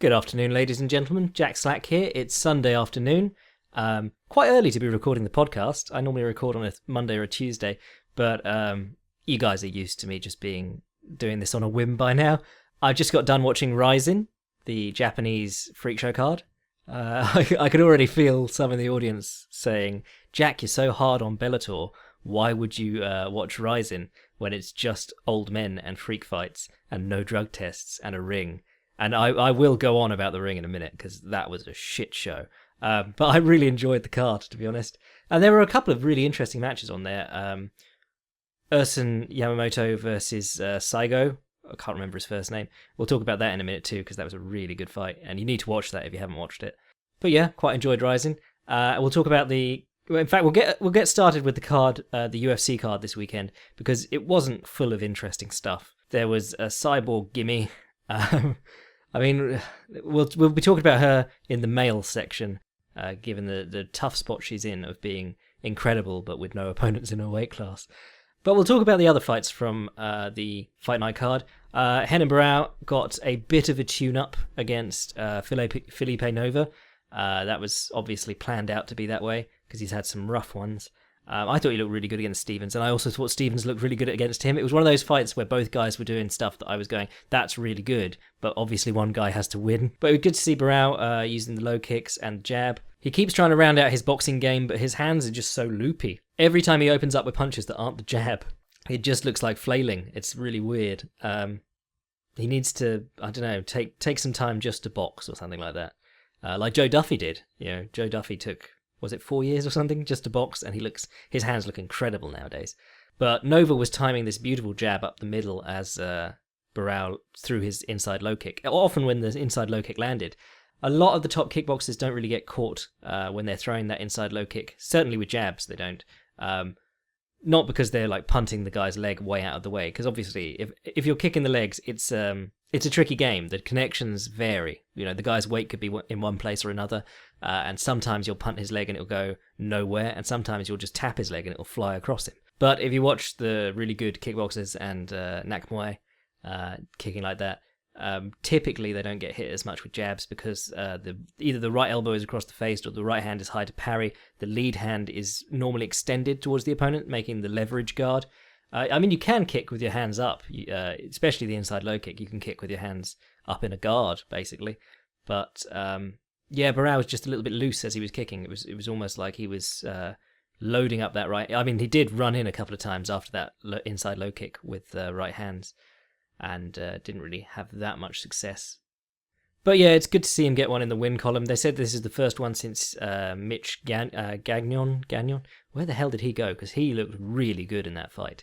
Good afternoon, ladies and gentlemen. Jack Slack here. It's Sunday afternoon. Quite early to be recording the podcast. I normally record on a Monday or a Tuesday, but you guys are used to me just doing this on a whim by now. I just got done watching Rizin, the Japanese freak show card. I could already feel some in the audience saying, "Jack, you're so hard on Bellator. Why would you watch Rizin when it's just old men and freak fights and no drug tests and a ring?" And I will go on about the ring in a minute because that was a shit show. But I really enjoyed the card, to be honest. And there were a couple of really interesting matches on there. Yamamoto versus Saigo. I can't remember his first name. We'll talk about that in a minute too because that was a really good fight. And you need to watch that if you haven't watched it. But yeah, quite enjoyed Rizin. We'll talk about in fact, we'll get started with the card, the UFC card this weekend because it wasn't full of interesting stuff. There was a Cyborg gimme. I mean, we'll be talking about her in the male section, given the tough spot she's in of being incredible but with no opponents in her weight class. But we'll talk about the other fights from the Fight Night card. Renan Barão got a bit of a tune-up against Felipe Nova. That was obviously planned out to be that way because he's had some rough ones. I thought he looked really good against Stevens, and I also thought Stevens looked really good against him. It was one of those fights where both guys were doing stuff that I was going, that's really good, but obviously one guy has to win. But it was good to see Barão using the low kicks and jab. He keeps trying to round out his boxing game, but his hands are just so loopy. Every time he opens up with punches that aren't the jab, it just looks like flailing. It's really weird. He needs to, I don't know, take some time just to box or something like that. Like Joe Duffy did. You know, Joe Duffy took, was it 4 years or something, just to box, and his hands look incredible nowadays. But Nova was timing this beautiful jab up the middle as Barão threw his inside low kick. Often when the inside low kick landed, a lot of the top kickboxers don't really get caught when they're throwing that inside low kick. Certainly with jabs, they don't. Not because they're like punting the guy's leg way out of the way, because obviously if you're kicking the legs, it's a tricky game. The connections vary. You know, the guy's weight could be in one place or another, and sometimes you'll punt his leg and it'll go nowhere, and sometimes you'll just tap his leg and it'll fly across him. But if you watch the really good kickboxers and Nak Muay kicking like that, typically they don't get hit as much with jabs because either the right elbow is across the face or the right hand is high to parry. The lead hand is normally extended towards the opponent, making the leverage guard. I mean, you can kick with your hands up, especially the inside low kick. You can kick with your hands up in a guard, basically. But yeah, Barão was just a little bit loose as he was kicking. It was almost like he was loading up that right. I mean, he did run in a couple of times after that inside low kick with right hands, and didn't really have that much success. But yeah, it's good to see him get one in the win column. They said this is the first one since Mitch Gagnon. Where the hell did he go? Because he looked really good in that fight.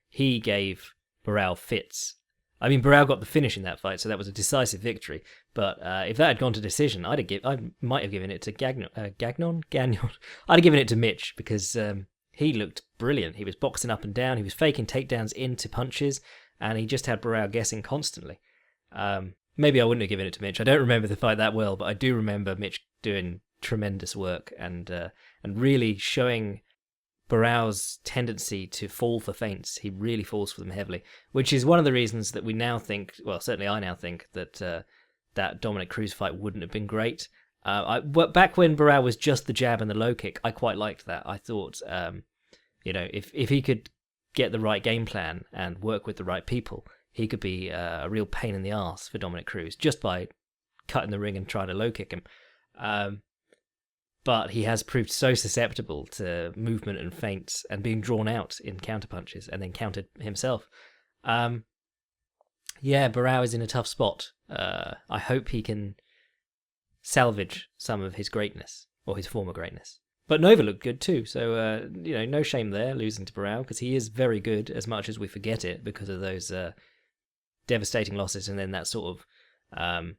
He gave Barão fits. I mean, Barão got the finish in that fight, so that was a decisive victory. But if that had gone to decision, I might have given it to Gagnon. I'd have given it to Mitch because he looked brilliant. He was boxing up and down. He was faking takedowns into punches, and he just had Barão guessing constantly. Maybe I wouldn't have given it to Mitch. I don't remember the fight that well, but I do remember Mitch doing tremendous work and really showing Barão's tendency to fall for feints. He really falls for them heavily, which is one of the reasons that we now think, well, certainly I now think, that that Dominic Cruz fight wouldn't have been great. Back when Barão was just the jab and the low kick, I quite liked that. I thought, if he could get the right game plan and work with the right people, he could be a real pain in the arse for Dominic Cruz just by cutting the ring and trying to low kick him. But he has proved so susceptible to movement and feints and being drawn out in counterpunches and then countered himself. Yeah, Barão is in a tough spot. I hope he can salvage some of his greatness or his former greatness. But Nova looked good too, so no shame there losing to Barão because he is very good as much as we forget it because of those devastating losses and then that sort of a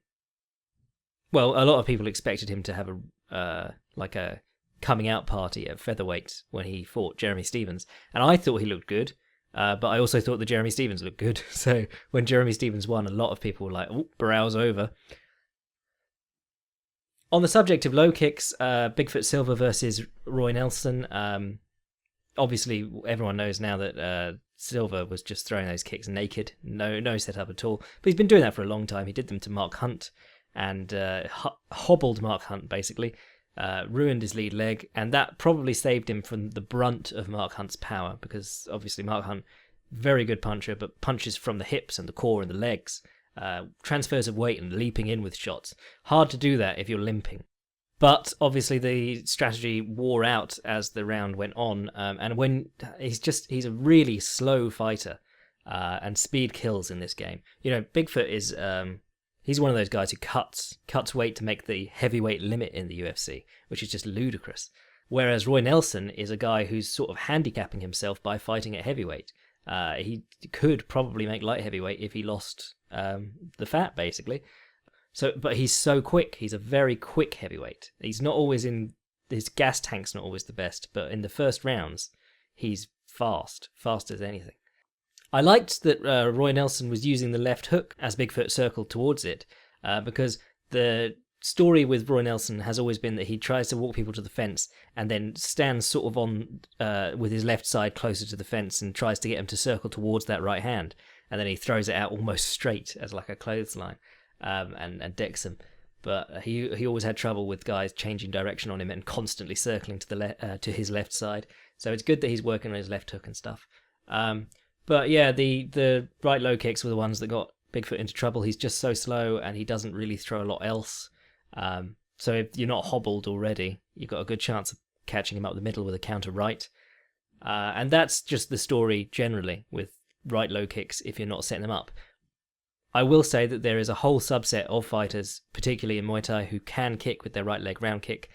lot of people expected him to have a coming out party at featherweight when he fought Jeremy Stephens, and I thought he looked good, but I also thought that Jeremy Stephens looked good. So when Jeremy Stephens won, a lot of people were like, "Oh, Barão's over." On the subject of low kicks, Bigfoot Silver versus Roy Nelson. Obviously, everyone knows now that Silver was just throwing those kicks naked, no setup at all. But he's been doing that for a long time. He did them to Mark Hunt and hobbled Mark Hunt, basically. Ruined his lead leg, and that probably saved him from the brunt of Mark Hunt's power, because obviously Mark Hunt, very good puncher, but punches from the hips and the core and the legs, transfers of weight and leaping in with shots. Hard to do that if you're limping. But obviously the strategy wore out as the round went on, and when he's a really slow fighter, and speed kills in this game. Bigfoot is he's one of those guys who cuts weight to make the heavyweight limit in the UFC, which is just ludicrous. Whereas Roy Nelson is a guy who's sort of handicapping himself by fighting at heavyweight. He could probably make light heavyweight if he lost the fat, basically. But he's so quick. He's a very quick heavyweight. He's not always his gas tank's not always the best, but in the first rounds, he's fast as anything. I liked that Roy Nelson was using the left hook as Bigfoot circled towards it, because the story with Roy Nelson has always been that he tries to walk people to the fence and then stands sort of on with his left side closer to the fence and tries to get him to circle towards that right hand, and then he throws it out almost straight as like a clothesline, and decks him. But he always had trouble with guys changing direction on him and constantly circling to his left side. So it's good that he's working on his left hook and stuff. But yeah, the right low kicks were the ones that got Bigfoot into trouble. He's just so slow, and he doesn't really throw a lot else. So if you're not hobbled already, you've got a good chance of catching him up the middle with a counter right. And that's just the story generally with right low kicks if you're not setting them up. I will say that there is a whole subset of fighters, particularly in Muay Thai, who can kick with their right leg round kick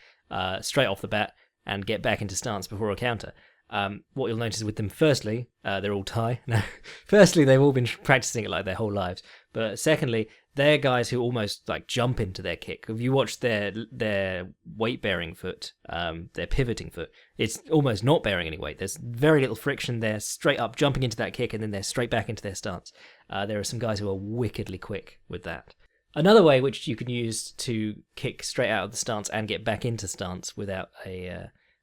straight off the bat and get back into stance before a counter. What you'll notice with them, firstly, they're all Thai. No, firstly, they've all been practicing it like their whole lives. But secondly, they're guys who almost like jump into their kick. If you watch their weight-bearing foot, their pivoting foot, it's almost not bearing any weight. There's very little friction. They're straight up jumping into that kick, and then they're straight back into their stance. There are some guys who are wickedly quick with that. Another way which you can use to kick straight out of the stance and get back into stance without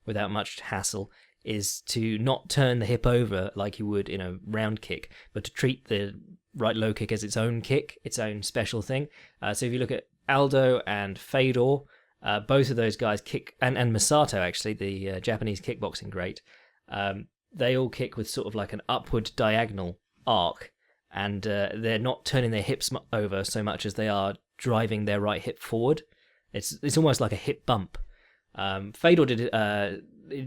much hassle is to not turn the hip over like you would in a round kick, but to treat the right low kick as its own kick, its own special thing. So if you look at Aldo and Fedor, both of those guys kick, and Masato actually, the Japanese kickboxing great, they all kick with sort of like an upward diagonal arc, and they're not turning their hips over so much as they are driving their right hip forward. It's almost like a hip bump. Fedor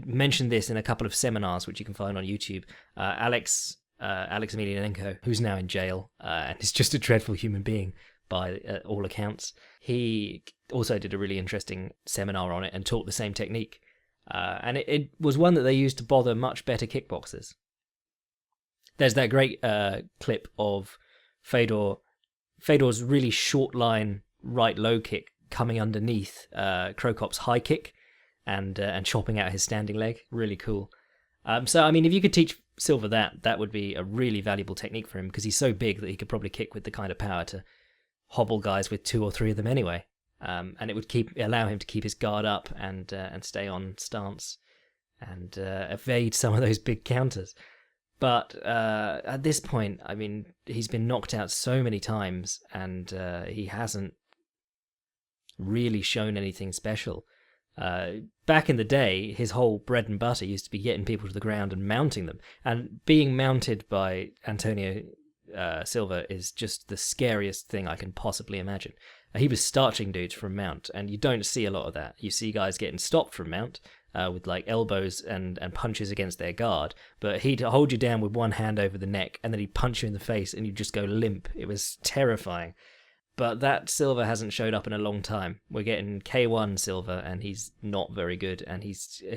mentioned this in a couple of seminars which you can find on YouTube. Alex Emelianenko, who's now in jail and is just a dreadful human being by all accounts, he also did a really interesting seminar on it and taught the same technique, and it was one that they used to bother much better kickboxers. There's that great clip of Fedor's really short line right low kick coming underneath Krokop's high kick and chopping out his standing leg. Really cool. So, I mean, if you could teach Silver that would be a really valuable technique for him, because he's so big that he could probably kick with the kind of power to hobble guys with 2 or 3 of them anyway. And it would allow him to keep his guard up and stay on stance and evade some of those big counters. But at this point, I mean, he's been knocked out so many times, and he hasn't really shown anything special. Back in the day, his whole bread and butter used to be getting people to the ground and mounting them. And being mounted by Antonio Silva is just the scariest thing I can possibly imagine. He was starching dudes from mount, and you don't see a lot of that. You see guys getting stopped from mount with like elbows and punches against their guard, but he'd hold you down with one hand over the neck, and then he'd punch you in the face, and you'd just go limp. It was terrifying. But that Silva hasn't showed up in a long time. We're getting K1 Silva, and he's not very good, and he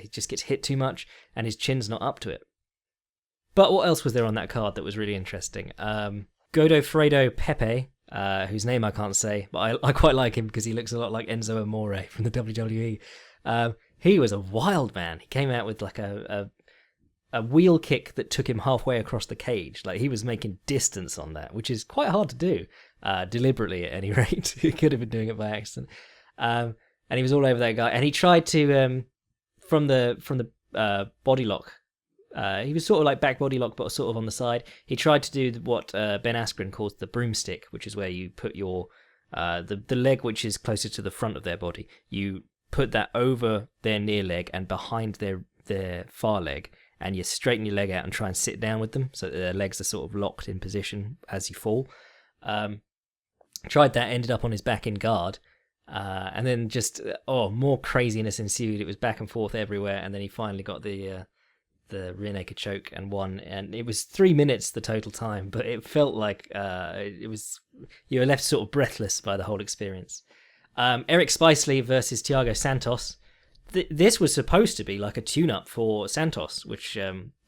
just gets hit too much, and his chin's not up to it. But what else was there on that card that was really interesting? Godofredo Pepe, whose name I can't say, but I quite like him because he looks a lot like Enzo Amore from the WWE. He was a wild man. He came out with like a wheel kick that took him halfway across the cage. Like, he was making distance on that, which is quite hard to do, deliberately at any rate. He could have been doing it by accident. And he was all over that guy. And he tried to, from the body lock, he was sort of like back body lock, but sort of on the side. He tried to do what Ben Askren calls the broomstick, which is where you put your The leg which is closer to the front of their body, you put that over their near leg and behind their far leg, and you straighten your leg out and try and sit down with them so that their legs are sort of locked in position as you fall. Tried that, ended up on his back in guard, and then just more craziness ensued. It was back and forth everywhere, and then he finally got the rear naked choke and won. And it was 3 minutes the total time, but it felt like you were left sort of breathless by the whole experience. Eric Spicely versus Thiago Santos. This was supposed to be like a tune-up for Santos, which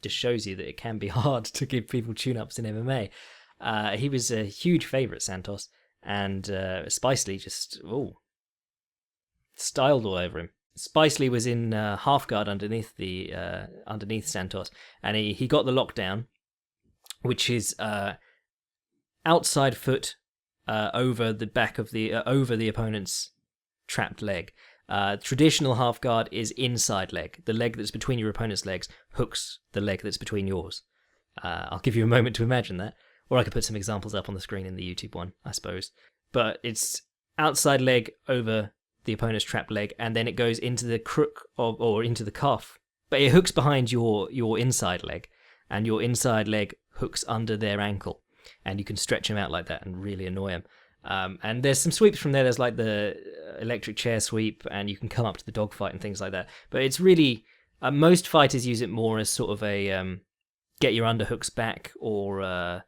just shows you that it can be hard to give people tune-ups in MMA. He was a huge favourite, Santos, and Spicely just styled all over him. Spicely was in half guard underneath Santos, and he got the lockdown, which is outside foot over the back of over the opponent's trapped leg. Traditional half guard is inside leg. The leg that's between your opponent's legs hooks the leg that's between yours. I'll give you a moment to imagine that. Or I could put some examples up on the screen in the YouTube one, I suppose. But it's outside leg over the opponent's trapped leg, and then it goes into the crook or into the cuff. But it hooks behind your inside leg, and your inside leg hooks under their ankle. And you can stretch them out like that and really annoy them. And there's some sweeps from there. There's like the electric chair sweep, and you can come up to the dogfight and things like that. But it's really... most fighters use it more as sort of a get your underhooks back or...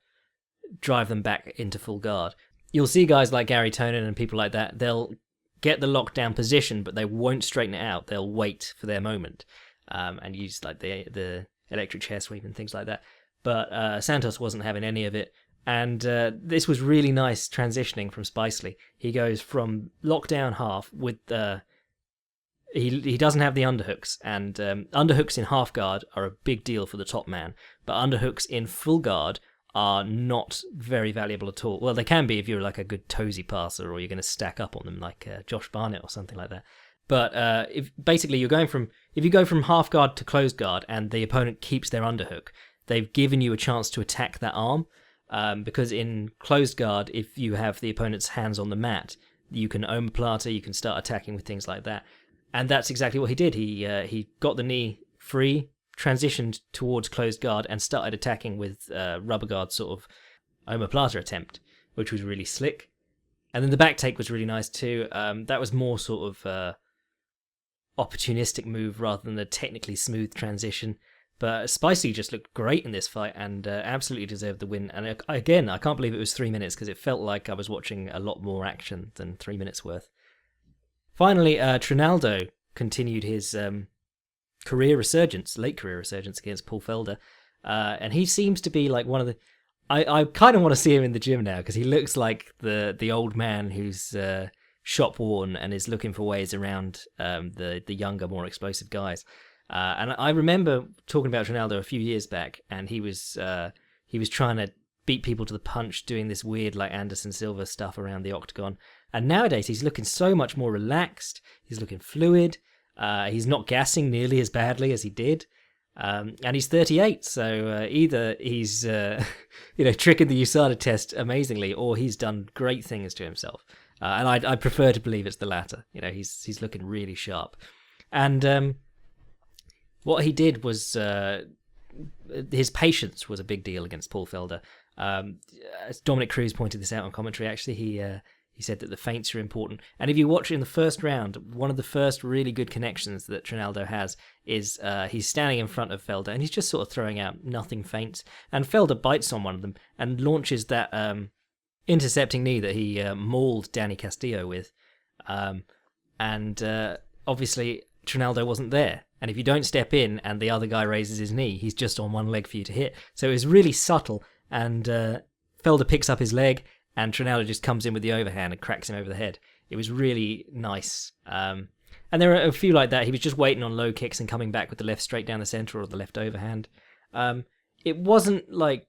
drive them back into full guard. You'll see guys like Gary Tonin and people like that, they'll get the lockdown position, but they won't straighten it out. They'll wait for their moment and use like the electric chair sweep and things like that. But Santos wasn't having any of it, and this was really nice transitioning from Spicely. He goes from lockdown half with he doesn't have the underhooks, and underhooks in half guard are a big deal for the top man, but underhooks in full guard are not very valuable at all. Well, they can be if you're like a good toesy passer, or you're going to stack up on them like Josh Barnett or something like that. But if you go from half guard to closed guard and the opponent keeps their underhook, they've given you a chance to attack that arm. Because in closed guard, if you have the opponent's hands on the mat, you can omoplata, you can start attacking with things like that. And that's exactly what he did. He got the knee free, transitioned towards closed guard, and started attacking with rubber guard sort of omoplata attempt, which was really slick. And then the back take was really nice too. That was more sort of opportunistic move rather than a technically smooth transition. But Spicy just looked great in this fight and absolutely deserved the win. And again, I can't believe it was 3 minutes, because it felt like I was watching a lot more action than 3 minutes worth. Finally, Trinaldo continued his late career resurgence against Paul Felder. And he seems to be like one of the... I kind of want to see him in the gym now, because he looks like the old man who's shop worn and is looking for ways around the younger, more explosive guys. And I remember talking about Ronaldo a few years back, and he was trying to beat people to the punch, doing this weird like Anderson Silva stuff around the octagon. And nowadays he's looking so much more relaxed. He's looking fluid. He's not gassing nearly as badly as he did. And he's 38, so either he's tricking the USADA test amazingly, or he's done great things to himself. And I prefer to believe it's the latter. He's looking really sharp. And what he did was his patience was a big deal against Paul Felder. As Dominic Cruz pointed this out on commentary, actually, he said that the feints are important. And if you watch it in the first round, one of the first really good connections that Trinaldo has is he's standing in front of Felder, and he's just sort of throwing out nothing feints. And Felder bites on one of them and launches that intercepting knee that he mauled Danny Castillo with. And obviously, Trinaldo wasn't there. And if you don't step in and the other guy raises his knee, he's just on one leg for you to hit. So it was really subtle. And Felder picks up his leg, and Trinaldo just comes in with the overhand and cracks him over the head. It was really nice. And there are a few like that. He was just waiting on low kicks and coming back with the left straight down the center or the left overhand. It wasn't like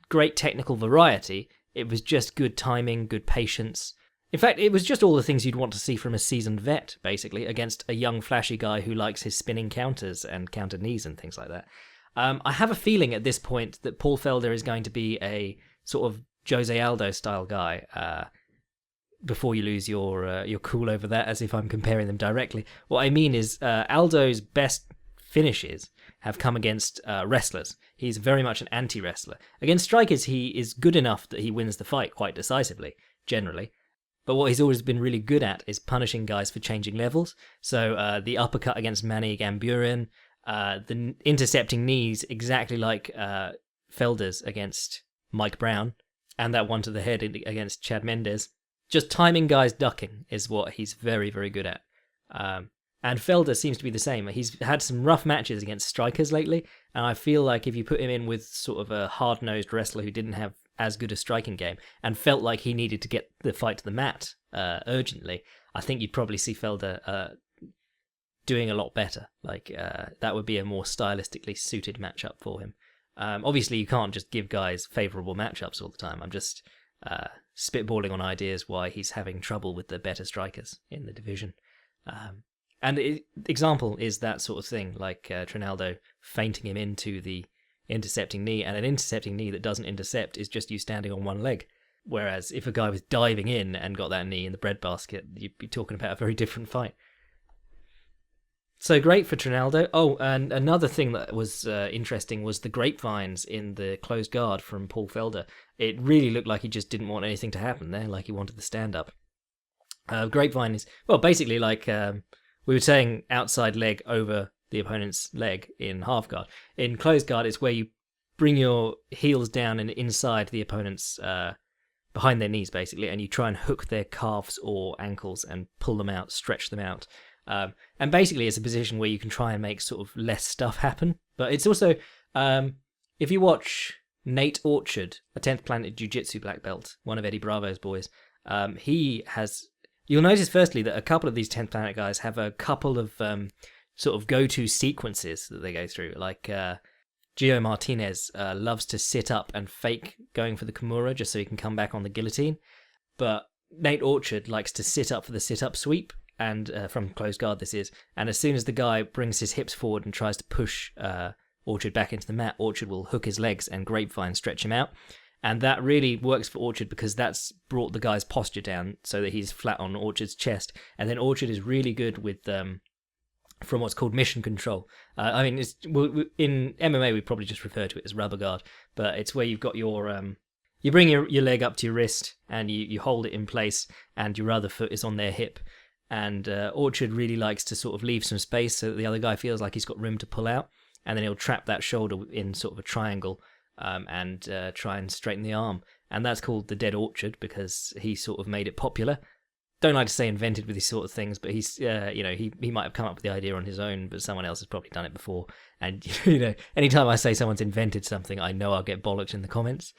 great technical variety. It was just good timing, good patience. In fact, it was just all the things you'd want to see from a seasoned vet, basically, against a young, flashy guy who likes his spinning counters and counter knees and things like that. I have a feeling at this point that Paul Felder is going to be a sort of Jose Aldo style guy. before you lose your cool over that, as if I'm comparing them directly. What I mean is Aldo's best finishes have come against wrestlers. He's very much an anti-wrestler. Against strikers, he is good enough that he wins the fight quite decisively, generally. But what he's always been really good at is punishing guys for changing levels. So the uppercut against Manny Gamburin, the intercepting knees exactly like Felder's against Mike Brown, and that one to the head against Chad Mendes. Just timing guys ducking is what he's very, very good at. And Felder seems to be the same. He's had some rough matches against strikers lately, and I feel like if you put him in with sort of a hard-nosed wrestler who didn't have as good a striking game and felt like he needed to get the fight to the mat urgently, I think you'd probably see Felder doing a lot better. That would be a more stylistically suited matchup for him. Obviously, you can't just give guys favourable matchups all the time. I'm just spitballing on ideas why he's having trouble with the better strikers in the division. Example is that sort of thing, like Trinaldo feinting him into the intercepting knee, and an intercepting knee that doesn't intercept is just you standing on one leg. Whereas if a guy was diving in and got that knee in the breadbasket, you'd be talking about a very different fight. So great for Trinaldo. Oh, and another thing that was interesting was the grapevines in the closed guard from Paul Felder. It really looked like he just didn't want anything to happen there, like he wanted the stand-up. Grapevine is, well, basically like we were saying outside leg over the opponent's leg in half guard. In closed guard, it's where you bring your heels down and inside the opponent's, behind their knees, basically, and you try and hook their calves or ankles and pull them out, stretch them out. And basically it's a position where you can try and make sort of less stuff happen. But it's also, if you watch Nate Orchard, a 10th Planet Jiu-Jitsu black belt, one of Eddie Bravo's boys, you'll notice firstly that a couple of these 10th Planet guys have a couple of sort of go-to sequences that they go through. Like Gio Martinez loves to sit up and fake going for the Kimura just so he can come back on the guillotine. But Nate Orchard likes to sit up for the sit-up sweep, and from closed guard this is, and as soon as the guy brings his hips forward and tries to push Orchard back into the mat, Orchard will hook his legs and grapevine stretch him out. And that really works for Orchard because that's brought the guy's posture down so that he's flat on Orchard's chest. And then Orchard is really good with from what's called mission control. In MMA we probably just refer to it as rubber guard, but it's where you've got your you bring your leg up to your wrist and you hold it in place, and your other foot is on their hip. And Orchard really likes to sort of leave some space so that the other guy feels like he's got room to pull out, and then he'll trap that shoulder in sort of a triangle and try and straighten the arm. And that's called the Dead Orchard because he sort of made it popular. Don't like to say invented with these sort of things, but he's he might have come up with the idea on his own, but someone else has probably done it before. And anytime I say someone's invented something, I know I'll get bollocked in the comments.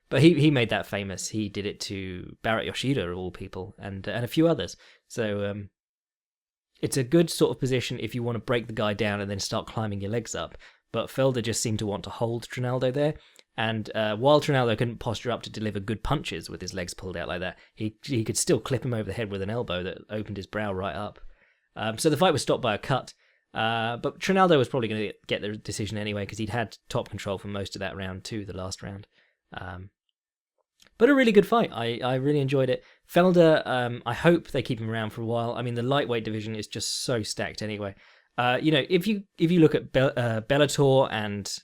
But he made that famous. He did it to Barrett Yoshida, of all people, and a few others. So it's a good sort of position if you want to break the guy down and then start climbing your legs up. But Felder just seemed to want to hold Trinaldo there. And while Trinaldo couldn't posture up to deliver good punches with his legs pulled out like that, he could still clip him over the head with an elbow that opened his brow right up. So the fight was stopped by a cut. But Trinaldo was probably going to get the decision anyway because he'd had top control for most of that round too, the last round. But a really good fight. I really enjoyed it. Felder, I hope they keep him around for a while. I mean, the lightweight division is just so stacked anyway. If you look at Bellator and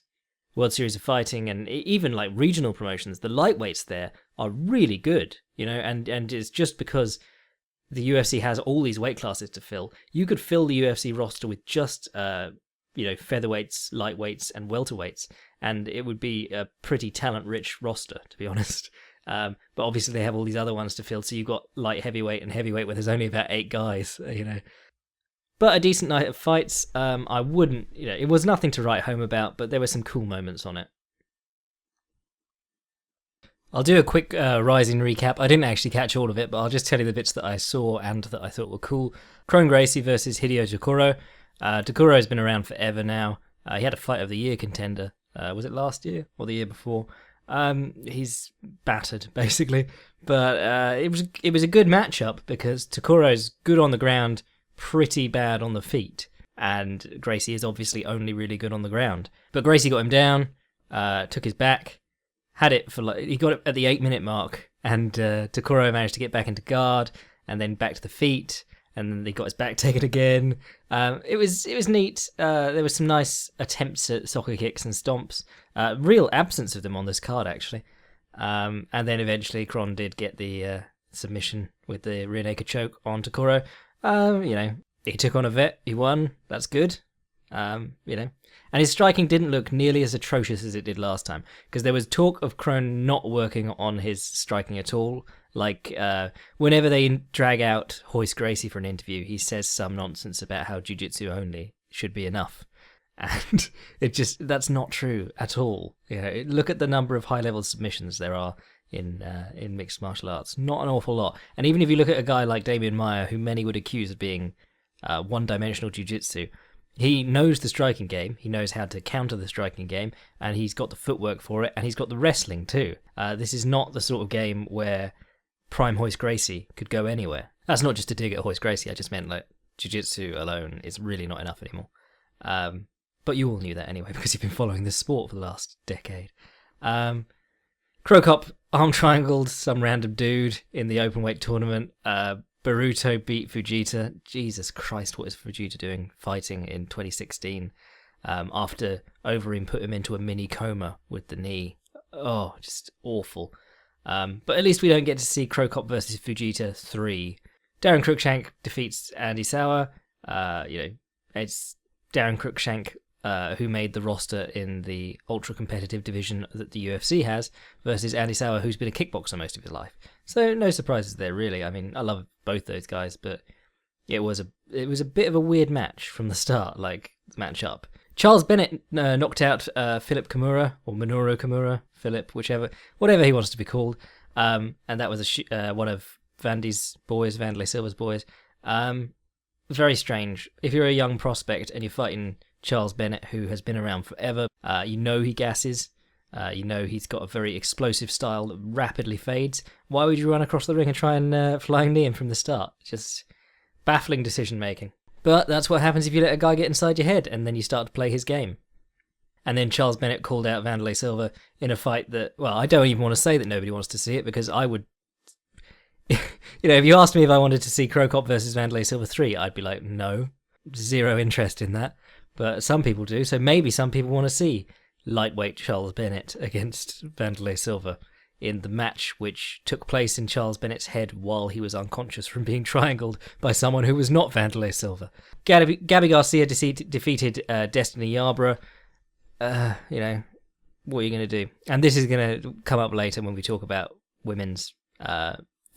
World Series of Fighting and even like regional promotions, the lightweights there are really good. And it's just because the UFC has all these weight classes to fill. You could fill the UFC roster with just featherweights, lightweights, and welterweights, and it would be a pretty talent-rich roster, to be honest. But obviously they have all these other ones to fill, so you've got light heavyweight and heavyweight where there's only about 8 guys, But a decent night of fights. I wouldn't, it was nothing to write home about, but there were some cool moments on it. I'll do a quick Rizin recap. I didn't actually catch all of it, but I'll just tell you the bits that I saw and that I thought were cool. Kron Gracie versus Hideo Tokoro. Tokoro has been around forever now. He had a Fight of the Year contender. Was it last year or the year before? He's battered, basically. But it was a good matchup because Tokoro's good on the ground, pretty bad on the feet. And Gracie is obviously only really good on the ground. But Gracie got him down, took his back, had it for he got it at the 8-minute mark, and Tokoro managed to get back into guard, and then back to the feet, and then he got his back taken again. It was neat. There were some nice attempts at soccer kicks and stomps. Real absence of them on this card, actually. And then eventually Kron did get the submission with the rear naked choke on Tokoro. He took on a vet. He won. That's good. And his striking didn't look nearly as atrocious as it did last time, because there was talk of Kron not working on his striking at all. Like, whenever they drag out Hoist Gracie for an interview, he says some nonsense about how jiu-jitsu only should be enough. And that's not true at all. Look at the number of high-level submissions there are in mixed martial arts. Not an awful lot. And even if you look at a guy like Damian Maia, who many would accuse of being one-dimensional jiu-jitsu, he knows the striking game, he knows how to counter the striking game, and he's got the footwork for it, and he's got the wrestling too. This is not the sort of game where prime Hoist Gracie could go anywhere. That's not just to dig at Hoist Gracie, I just meant like jiu-jitsu alone is really not enough anymore. But you all knew that anyway, because you've been following this sport for the last decade. Crocop arm triangled some random dude in the openweight tournament. Baruto beat Fujita. Jesus Christ, what is Fujita doing fighting in 2016 after Overeem put him into a mini coma with the knee? Oh, just awful. But at least we don't get to see Crocop versus Fujita 3. Darren Cruikshank defeats Andy Sauer. It's Darren Cruikshank who made the roster in the ultra-competitive division that the UFC has, versus Andy Sauer, who's been a kickboxer most of his life. So no surprises there, really. I mean, I love both those guys, but it was a bit of a weird match from the start, like, match up. Charles Bennett knocked out Philip Kimura, or Minoru Kimura, Philip, whatever he wants to be called, and that was one of Vanderlei Silva's boys. Very strange. If you're a young prospect and you're fighting Charles Bennett, who has been around forever, he gasses, he's got a very explosive style that rapidly fades. Why would you run across the ring and try and flying knee him from the start? Just baffling decision making. But that's what happens if you let a guy get inside your head and then you start to play his game. And then Charles Bennett called out Vanderlei Silva in a fight that, well, I don't even want to say that nobody wants to see it, because I would... if you asked me if I wanted to see Crocop versus Vanderlei Silva 3, I'd be like, no, zero interest in that. But some people do, so maybe some people want to see lightweight Charles Bennett against Vanderlei Silva in the match which took place in Charles Bennett's head while he was unconscious from being triangled by someone who was not Vanderlei Silva. Gabby Garcia defeated Destiny Yarborough. What are you going to do? And this is going to come up later when we talk about women's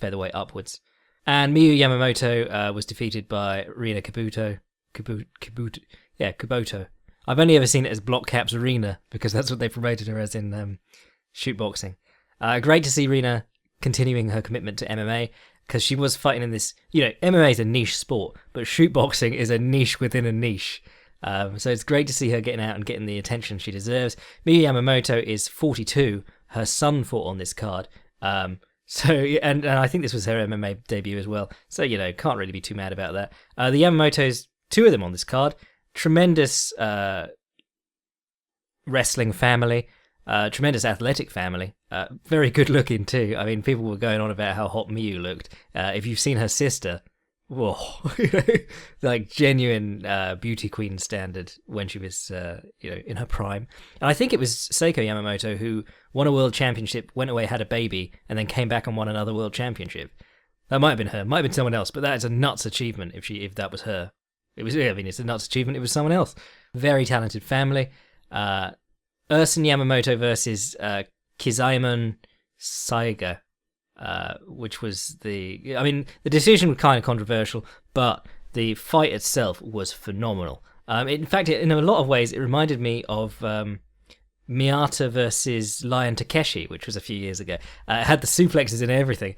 featherweight upwards. And Miyu Yamamoto was defeated by Rina Kabuto. Kuboto. I've only ever seen it as Block Caps Arena, because that's what they promoted her as in shoot boxing. Great to see Rina continuing her commitment to MMA, because she was fighting in this... MMA is a niche sport, but shoot boxing is a niche within a niche. So it's great to see her getting out and getting the attention she deserves. Miyu Yamamoto is 42. Her son fought on this card. And I think this was her MMA debut as well. So, can't really be too mad about that. The Yamamotos, two of them on this card. Tremendous wrestling family, tremendous athletic family, very good looking too. I mean, people were going on about how hot Miyu looked. If you've seen her sister, whoa, like genuine beauty queen standard when she was, in her prime. And I think it was Seiko Yamamoto who won a world championship, went away, had a baby, and then came back and won another world championship. That might have been her, might have been someone else, but that is a nuts achievement if that was her. It's a nuts achievement. It was someone else. Very talented family. Ursin Yamamoto versus Kizaemon Saiga, which was the decision was kind of controversial, but the fight itself was phenomenal. In fact, in a lot of ways, it reminded me of Miyata versus Lion Takeshi, which was a few years ago. It had the suplexes and everything.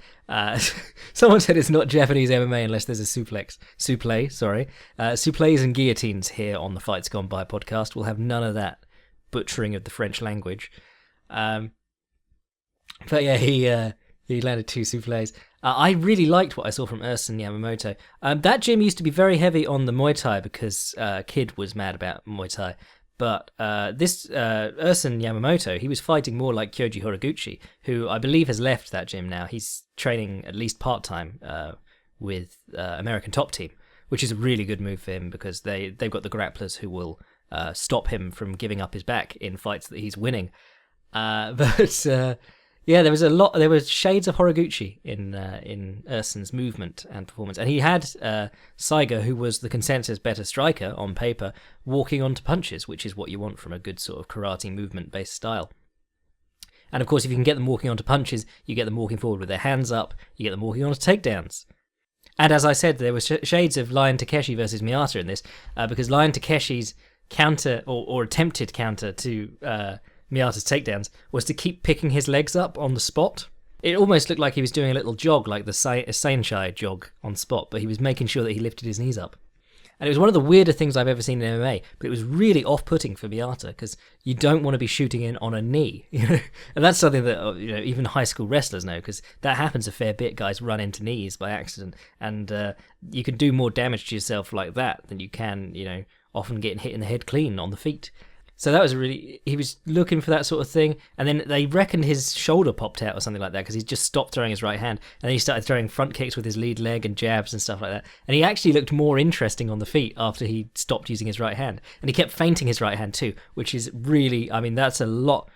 Someone said it's not Japanese MMA unless there's a suplex. Suplees and guillotines here on the Fights Gone By podcast. We'll have none of that butchering of the French language. But yeah, he landed two suplees. I really liked what I saw from Ursin Yamamoto. That gym used to be very heavy on the Muay Thai because Kid was mad about Muay Thai. But this Ursen Yamamoto, he was fighting more like Kyoji Horiguchi, who I believe has left that gym now. He's training at least part-time with American Top Team, which is a really good move for him because they've got the grapplers who will stop him from giving up his back in fights that he's winning. Yeah, there were shades of Horiguchi in Ursen's movement and performance, and he had Saigo, who was the consensus better striker on paper, walking onto punches, which is what you want from a good sort of karate movement-based style. And of course, if you can get them walking onto punches, you get them walking forward with their hands up, you get them walking onto takedowns. And as I said, there were shades of Lion Takeshi versus Miyata in this, because Lion Takeshi's counter, or attempted counter to Miyata's takedowns, was to keep picking his legs up on the spot. It almost looked like he was doing a little jog, like the Seinshai jog on spot, but he was making sure that he lifted his knees up. And it was one of the weirder things I've ever seen in MMA, but it was really off-putting for Miyata, because you don't want to be shooting in on a knee. And that's something that even high school wrestlers know, because that happens a fair bit. Guys run into knees by accident, and you can do more damage to yourself like that than you can, often getting hit in the head clean on the feet. So that was he was looking for that sort of thing, and then they reckoned his shoulder popped out or something like that because he just stopped throwing his right hand, and then he started throwing front kicks with his lead leg and jabs and stuff like that. And he actually looked more interesting on the feet after he stopped using his right hand, and he kept feinting his right hand too, which is really, that's a lot.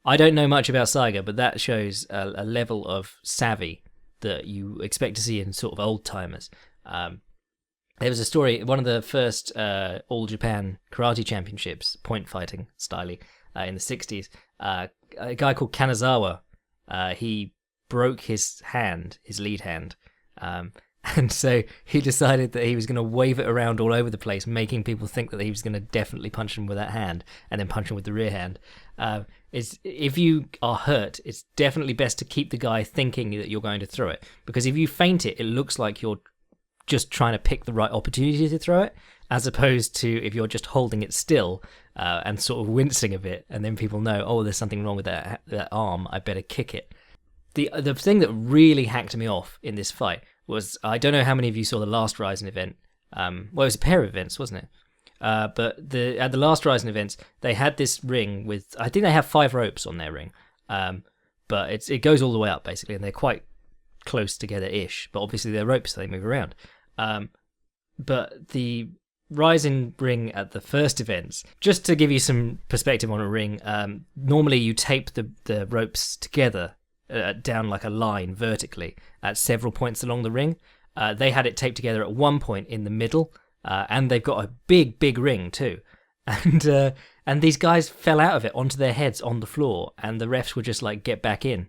I don't know much about Saigo, but that shows a level of savvy that you expect to see in sort of old timers. There was a story, one of the first All Japan Karate Championships, point fighting style, in the 60s. A guy called Kanazawa, he broke his hand, his lead hand, and so he decided that he was going to wave it around all over the place, making people think that he was going to definitely punch him with that hand, and then punch him with the rear hand. If you are hurt, it's definitely best to keep the guy thinking that you're going to throw it, because if you feint it, it looks like you're just trying to pick the right opportunity to throw it, as opposed to if you're just holding it still and sort of wincing a bit, and then people know, oh, there's something wrong with that arm, I better kick it. The thing that really hacked me off in this fight was, I don't know how many of you saw the last Rizin event. Well, it was a pair of events, wasn't it? But at the last Rizin events, they had this ring with, I think they have 5 ropes on their ring, but it goes all the way up, basically, and they're quite close together-ish, but obviously they're ropes, so they move around. But the Rizin ring at the first events, just to give you some perspective on a ring, normally you tape the ropes together down like a line vertically at several points along the ring. They had it taped together at one point in the middle, and they've got a big ring too. And these guys fell out of it onto their heads on the floor, and the refs were just like, get back in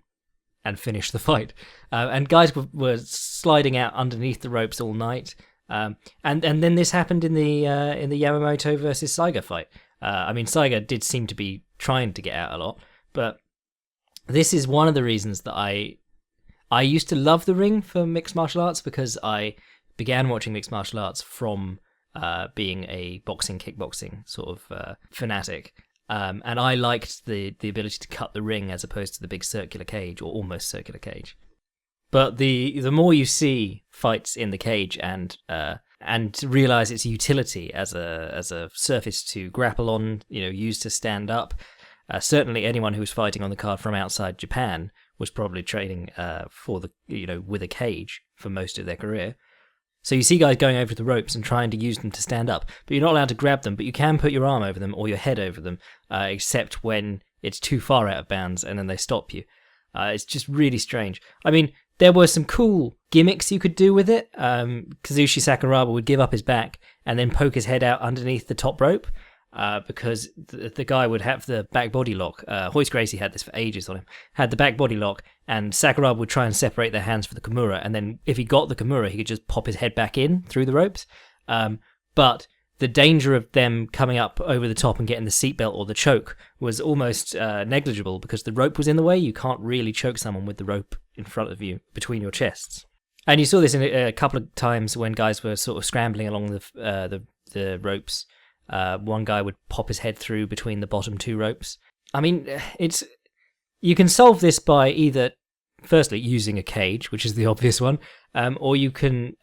and finish the fight. And guys were sliding out underneath the ropes all night. And then this happened in the Yamamoto versus Saigo fight. Saigo did seem to be trying to get out a lot, but this is one of the reasons that I used to love the ring for mixed martial arts, because I began watching mixed martial arts from being a kickboxing sort of fanatic. And I liked the ability to cut the ring as opposed to the big circular cage, or almost circular cage. But the more you see fights in the cage and realize its utility as a surface to grapple on, used to stand up. Certainly, anyone who was fighting on the card from outside Japan was probably training with a cage for most of their career. So you see guys going over the ropes and trying to use them to stand up, but you're not allowed to grab them, but you can put your arm over them or your head over them, except when it's too far out of bounds and then they stop you. It's just really strange. There were some cool gimmicks you could do with it. Kazushi Sakuraba would give up his back and then poke his head out underneath the top rope, because the guy would have the back body lock. Hoist Gracie had this for ages on him. Had the back body lock, and Sakuraba would try and separate their hands for the Kimura, and then if he got the Kimura, he could just pop his head back in through the ropes. But the danger of them coming up over the top and getting the seatbelt or the choke was almost negligible, because the rope was in the way. You can't really choke someone with the rope in front of you between your chests. And you saw this in a couple of times when guys were sort of scrambling along the ropes. One guy would pop his head through between the bottom 2 ropes. You can solve this by either, firstly, using a cage, which is the obvious one, or you can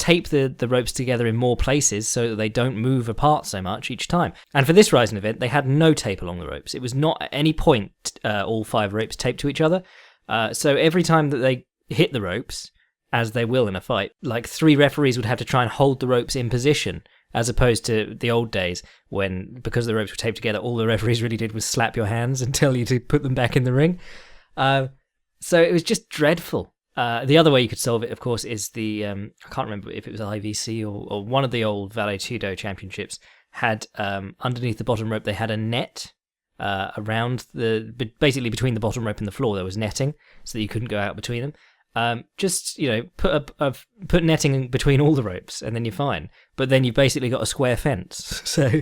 tape the ropes together in more places so that they don't move apart so much each time. And for this Rizin event, they had no tape along the ropes. It was not at any point all 5 ropes taped to each other. So every time that they hit the ropes, as they will in a fight, like 3 referees would have to try and hold the ropes in position, as opposed to the old days when, because the ropes were taped together, all the referees really did was slap your hands and tell you to put them back in the ring. So it was just dreadful. The other way you could solve it, of course, is the, I can't remember if it was IVC or one of the old Vale Tudo championships had, underneath the bottom rope, they had a net around basically between the bottom rope and the floor, there was netting so that you couldn't go out between them. Just, put netting in between all the ropes and then you're fine. But then you've basically got a square fence. So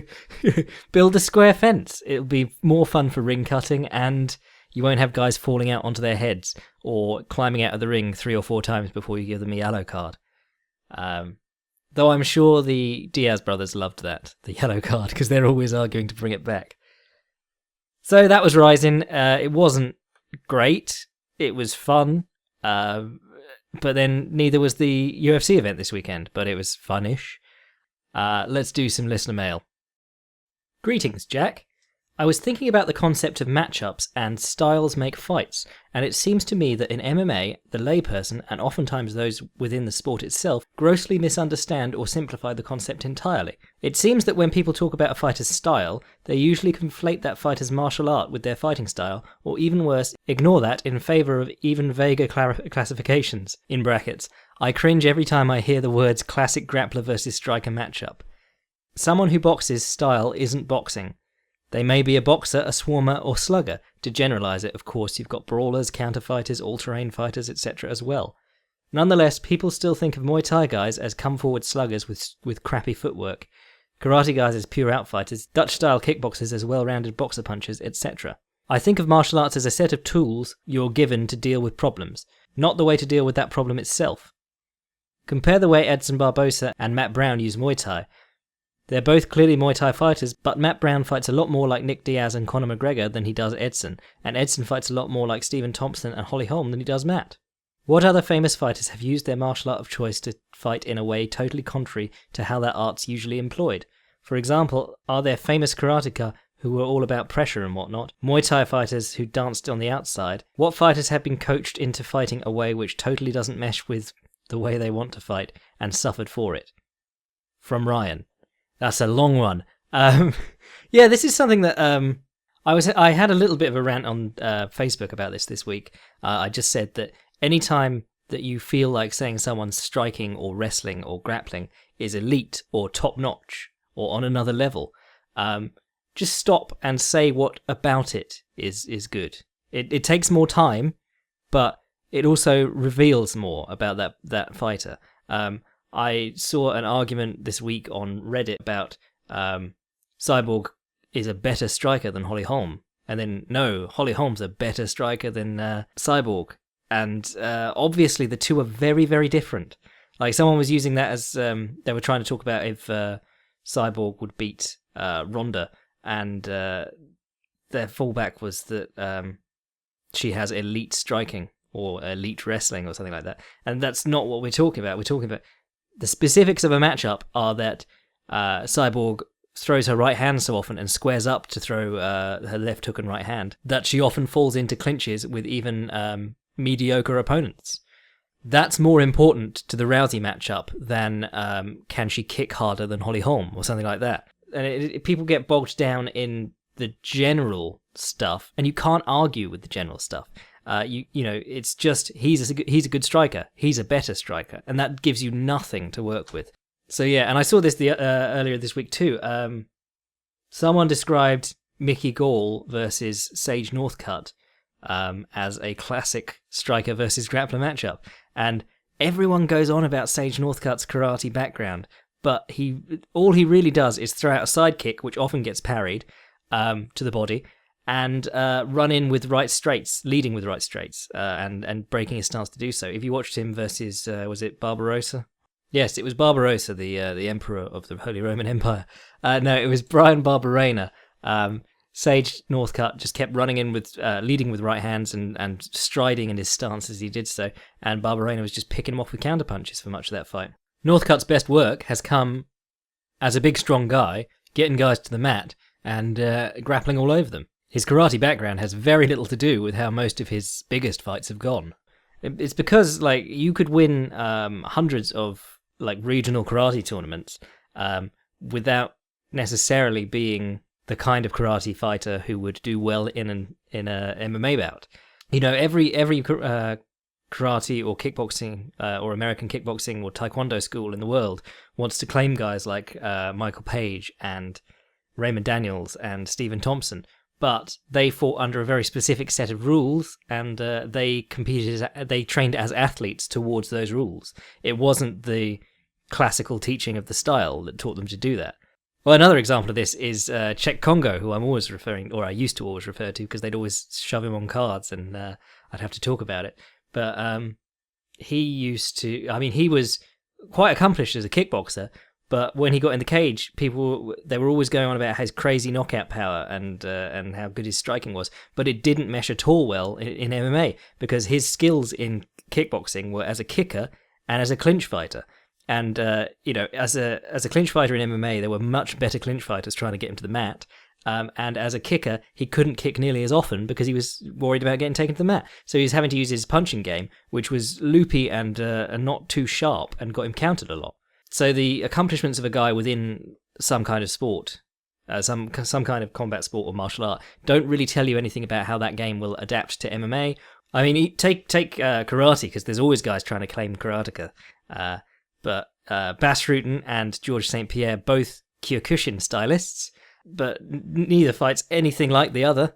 build a square fence. It'll be more fun for ring cutting, and you won't have guys falling out onto their heads or climbing out of the ring 3 or 4 times before you give them a yellow card. Though I'm sure the Diaz brothers loved that, the yellow card, because they're always arguing to bring it back. So that was Rizin. It wasn't great. It was fun. But then neither was the UFC event this weekend, but it was funnish. Let's do some listener mail. Greetings, Jack. I was thinking about the concept of matchups and styles make fights, and it seems to me that in MMA, the layperson, and oftentimes those within the sport itself, grossly misunderstand or simplify the concept entirely. It seems that when people talk about a fighter's style, they usually conflate that fighter's martial art with their fighting style, or even worse, ignore that in favour of even vaguer classifications, in brackets. I cringe every time I hear the words classic grappler versus striker matchup. Someone who boxes style isn't boxing. They may be a boxer, a swarmer, or slugger. To generalise it, of course, you've got brawlers, counter-fighters, all-terrain fighters, etc. as well. Nonetheless, people still think of Muay Thai guys as come-forward sluggers with crappy footwork, karate guys as pure outfighters, Dutch-style kickboxers as well-rounded boxer punchers, etc. I think of martial arts as a set of tools you're given to deal with problems, not the way to deal with that problem itself. Compare the way Edson Barbosa and Matt Brown use Muay Thai. They're both clearly Muay Thai fighters, but Matt Brown fights a lot more like Nick Diaz and Conor McGregor than he does Edson, and Edson fights a lot more like Stephen Thompson and Holly Holm than he does Matt. What other famous fighters have used their martial art of choice to fight in a way totally contrary to how that art's usually employed? For example, are there famous karateka who were all about pressure and whatnot, Muay Thai fighters who danced on the outside? What fighters have been coached into fighting a way which totally doesn't mesh with the way they want to fight and suffered for it? From Ryan. That's a long one. Yeah, this is something that I had a little bit of a rant on Facebook about this week. I just said that anytime that you feel like saying someone's striking or wrestling or grappling is elite or top-notch or on another level, just stop and say what about it is good. It takes more time, but it also reveals more about that fighter. I saw an argument this week on Reddit about Cyborg is a better striker than Holly Holm. And then, no, Holly Holm's a better striker than Cyborg. And obviously the two are very, very different. Like, someone was using that as, they were trying to talk about if Cyborg would beat Ronda. And their fallback was that she has elite striking or elite wrestling or something like that. And that's not what we're talking about. We're talking about the specifics of a matchup are that Cyborg throws her right hand so often and squares up to throw her left hook and right hand that she often falls into clinches with even mediocre opponents. That's more important to the Rousey matchup than can she kick harder than Holly Holm or something like that. And people get bogged down in the general stuff, and you can't argue with the general stuff. It's just he's a good striker. He's a better striker, and that gives you nothing to work with. So yeah, and I saw this earlier this week too. Someone described Mickey Gall versus Sage Northcutt as a classic striker versus grappler matchup, and everyone goes on about Sage Northcutt's karate background, but all he really does is throw out a side kick, which often gets parried to the body, and run in with right straights, leading with right straights, and breaking his stance to do so. If you watched him versus, was it Barbarossa? Yes, it was Barbarossa, the emperor of the Holy Roman Empire. No, it was Brian Barberena. Sage Northcutt just kept running in with, leading with right hands and striding in his stance as he did so, and Barberena was just picking him off with counterpunches for much of that fight. Northcutt's best work has come as a big, strong guy, getting guys to the mat and grappling all over them. His karate background has very little to do with how most of his biggest fights have gone. It's because, like, you could win hundreds of, like, regional karate tournaments without necessarily being the kind of karate fighter who would do well in a MMA bout. You know, every karate or kickboxing or American kickboxing or taekwondo school in the world wants to claim guys like Michael Page and Raymond Daniels and Stephen Thompson, but they fought under a very specific set of rules, and they trained as athletes towards those rules. It wasn't the classical teaching of the style that taught them to do that. Well, another example of this is Czech Congo, who I used to always refer to, because they'd always shove him on cards and I'd have to talk about it. But he was quite accomplished as a kickboxer, but when he got in the cage, they were always going on about his crazy knockout power and how good his striking was, but it didn't mesh at all well in MMA, because his skills in kickboxing were as a kicker and as a clinch fighter. And as a clinch fighter in MMA, there were much better clinch fighters trying to get him to the mat. And as a kicker, he couldn't kick nearly as often because he was worried about getting taken to the mat. So he was having to use his punching game, which was loopy and not too sharp, and got him countered a lot. So the accomplishments of a guy within some kind of sport, some kind of combat sport or martial art, don't really tell you anything about how that game will adapt to MMA. I mean, take karate, because there's always guys trying to claim karateka. But Bas Rutten and George St. Pierre, both Kyokushin stylists, but neither fights anything like the other.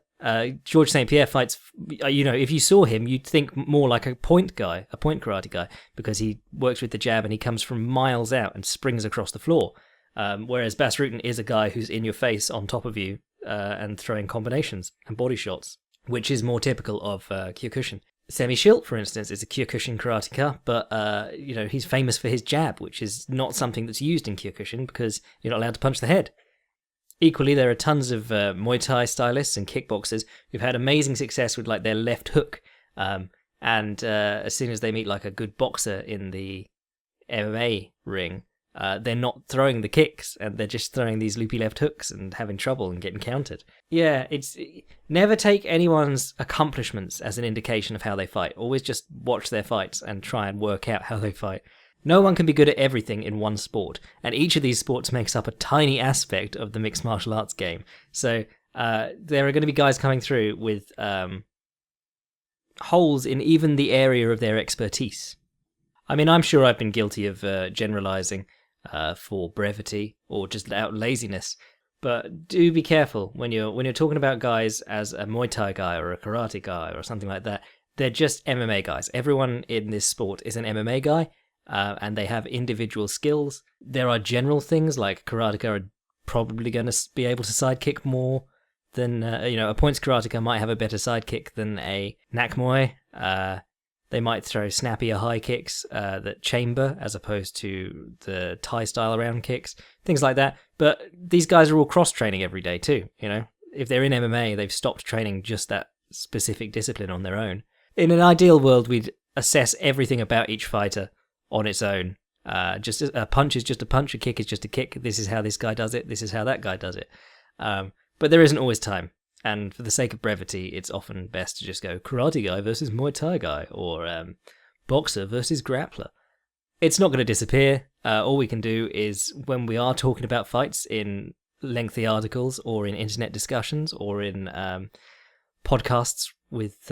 George St. Pierre fights, if you saw him, you'd think more like a point karate guy, because he works with the jab and he comes from miles out and springs across the floor. Whereas Bas Rutten is a guy who's in your face, on top of you, and throwing combinations and body shots, which is more typical of Kyokushin. Semi Schilt, for instance, is a Kyokushin karateka, but he's famous for his jab, which is not something that's used in Kyokushin because you're not allowed to punch the head. Equally, there are tons of Muay Thai stylists and kickboxers who've had amazing success with, like, their left hook, and as soon as they meet, like, a good boxer in the MMA ring, they're not throwing the kicks, and they're just throwing these loopy left hooks and having trouble and getting countered. Yeah, never take anyone's accomplishments as an indication of how they fight. Always just watch their fights and try and work out how they fight. No one can be good at everything in one sport, and each of these sports makes up a tiny aspect of the mixed martial arts game. So there are going to be guys coming through with holes in even the area of their expertise. I mean, I'm sure I've been guilty of generalizing for brevity or just out laziness, but do be careful when you're talking about guys as a Muay Thai guy or a karate guy or something like that. They're just MMA guys. Everyone in this sport is an MMA guy. And they have individual skills. There are general things like karateka are probably going to be able to sidekick more than, a points karateka might have a better sidekick than a nakmuay. They might throw snappier high kicks that chamber as opposed to the Thai style round kicks, things like that. But these guys are all cross-training every day too, If they're in MMA, they've stopped training just that specific discipline on their own. In an ideal world, we'd assess everything about each fighter on its own. Just a punch is just a punch, a kick is just a kick. This is how this guy does it, this is how that guy does it. But there isn't always time, and for the sake of brevity, it's often best to just go karate guy versus Muay Thai guy, or boxer versus grappler. It's not going to disappear. All we can do is, when we are talking about fights in lengthy articles or in internet discussions or in podcasts with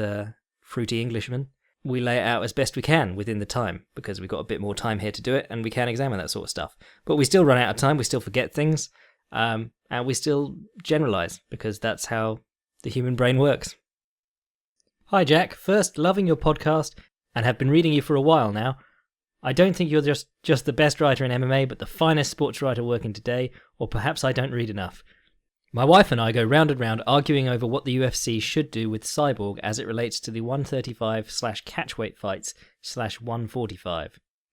fruity Englishmen, we lay it out as best we can within the time, because we've got a bit more time here to do it, and we can examine that sort of stuff. But we still run out of time, we still forget things, and we still generalize, because that's how the human brain works. Hi Jack, first, loving your podcast, and have been reading you for a while now. I don't think you're just the best writer in MMA, but the finest sports writer working today, or perhaps I don't read enough. My wife and I go round and round arguing over what the UFC should do with Cyborg as it relates to the 135/catchweight fights /145.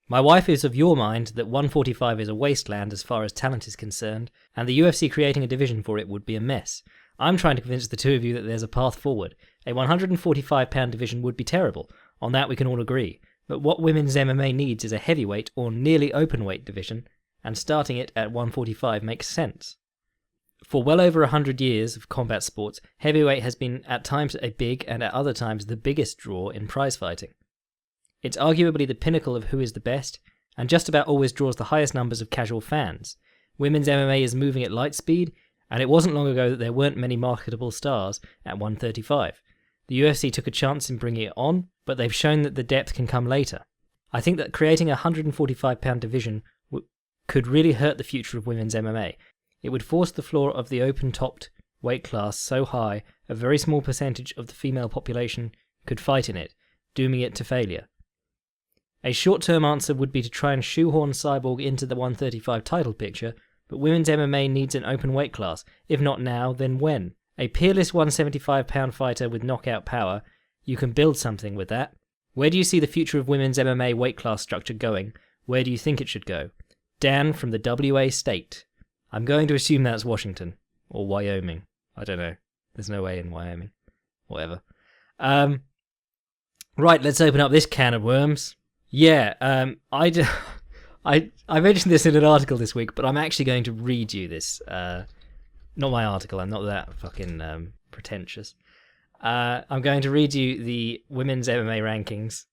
My wife is of your mind that 145 is a wasteland as far as talent is concerned, and the UFC creating a division for it would be a mess. I'm trying to convince the two of you that there's a path forward. A 145-pound division would be terrible. On that we can all agree. But what women's MMA needs is a heavyweight or nearly openweight division, and starting it at 145 makes sense. For well over 100 years of combat sports, heavyweight has been at times a big and at other times the biggest draw in prize fighting. It's arguably the pinnacle of who is the best, and just about always draws the highest numbers of casual fans. Women's MMA is moving at light speed, and it wasn't long ago that there weren't many marketable stars at 135. The UFC took a chance in bringing it on, but they've shown that the depth can come later. I think that creating a 145-pound division could really hurt the future of women's MMA. It would force the floor of the open-topped weight class so high, a very small percentage of the female population could fight in it, dooming it to failure. A short-term answer would be to try and shoehorn Cyborg into the 135 title picture, but women's MMA needs an open weight class. If not now, then when? A peerless 175-pound fighter with knockout power, you can build something with that. Where do you see the future of women's MMA weight class structure going? Where do you think it should go? Dan from the WA state. I'm going to assume that's Washington. Or Wyoming. I don't know. There's no way in Wyoming. Whatever. Right, let's open up this can of worms. Yeah, I mentioned this in an article this week, but I'm actually going to read you this. Not my article, I'm not that fucking pretentious. I'm going to read you the women's MMA rankings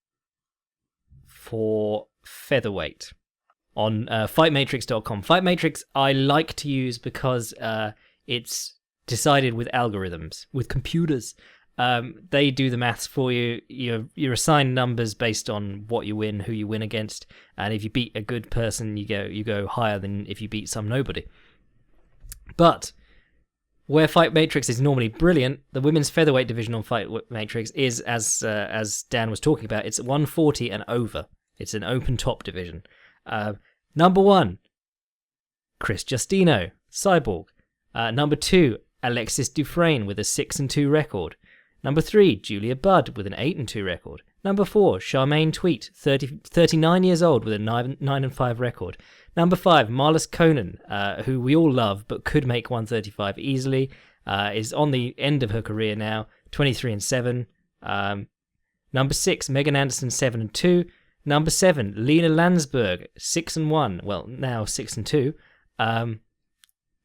for featherweight on fightmatrix.com. Fightmatrix I like to use because it's decided with algorithms, with computers. They do the maths for you. You're assigned numbers based on what you win, who you win against, and if you beat a good person, you go higher than if you beat some nobody. But where Fight Matrix is normally brilliant, the women's featherweight division on Fight Matrix is, as Dan was talking about, it's 140 and over. It's an open top division. Number 1, Chris Justino, Cyborg. Number 2, Alexis Dufresne with a 6-2 record. Number 3, Julia Budd with an 8-2 record. Number 4, Charmaine Tweet, 39 years old with a 9-5 record. Number 5, Marlis Conan, who we all love but could make 135 easily, is on the end of her career now, 23-7. Number 6, Megan Anderson, 7-2. Number 7, Lena Landsberg, 6-1. Well, now 6-2.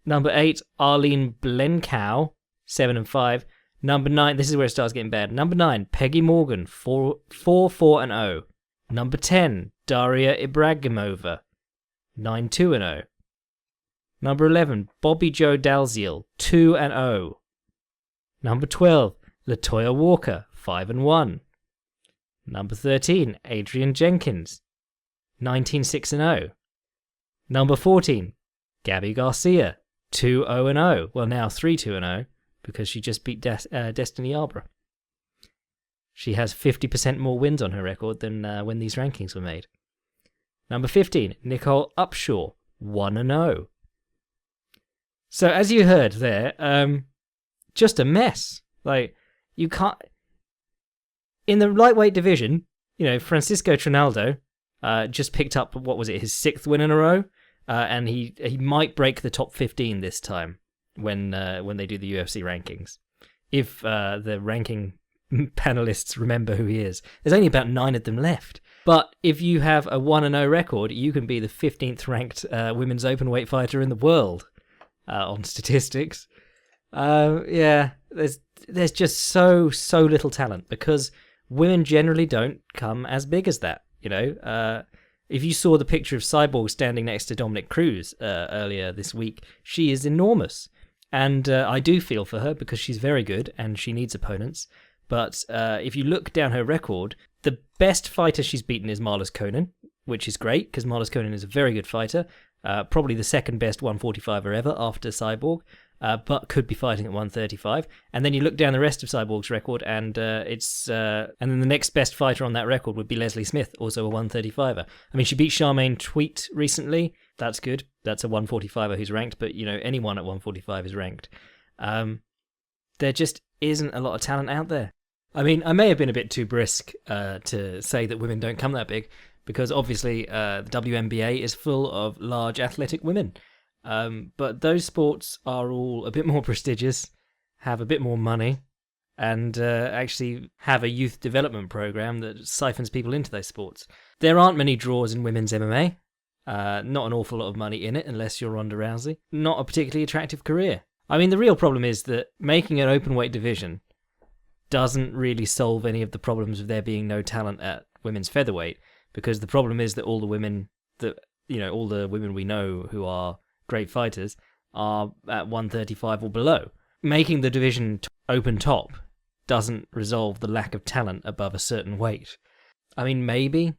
Number 8, Arlene Blencow, 7-5. Number 9, this is where it starts getting bad. Number 9, Peggy Morgan, 4-4-0. Number 10, Daria Ibragimova, 9-2-0. Number 11, Bobby Joe Dalziel, 2-0. Number 12, Latoya Walker, 5-1. Number 13, Adrian Jenkins, 19-6-0. Number 14, Gabby Garcia, 2-0-0. Well, now 3-2-0 because she just beat Destiny Arbor. She has 50% more wins on her record than when these rankings were made. Number 15, Nicole Upshaw, 1-0. So as you heard there, just a mess. Like, you can't... In the lightweight division, Francisco Trinaldo just picked up, what was it, his 6th win in a row? And he might break the top 15 this time when they do the UFC rankings. If the ranking panelists remember who he is. There's only about 9 of them left. But if you have a 1-0 record, you can be the 15th ranked women's openweight fighter in the world on statistics. Yeah, there's just so little talent because women generally don't come as big as that. If you saw the picture of Cyborg standing next to Dominic Cruz earlier this week, she is enormous. And I do feel for her because she's very good and she needs opponents. But if you look down her record, the best fighter she's beaten is Marlis Conan, which is great because Marlis Conan is a very good fighter. Probably the second best 145er ever after Cyborg, but could be fighting at 135. And then you look down the rest of Cyborg's record, and and then the next best fighter on that record would be Leslie Smith, also a 135er. I mean, she beat Charmaine Tweet recently. That's good. That's a 145er who's ranked, but anyone at 145 is ranked. There just isn't a lot of talent out there. I mean, I may have been a bit too brisk to say that women don't come that big, because obviously the WNBA is full of large athletic women. But those sports are all a bit more prestigious, have a bit more money, and actually have a youth development program that siphons people into those sports. There aren't many draws in women's MMA. Not an awful lot of money in it unless you're Ronda Rousey. Not a particularly attractive career. I mean, the real problem is that making an open weight division doesn't really solve any of the problems of there being no talent at women's featherweight, because the problem is that all the women we know who are great fighters are at 135 or below. Making the division open top doesn't resolve the lack of talent above a certain weight. I mean, maybe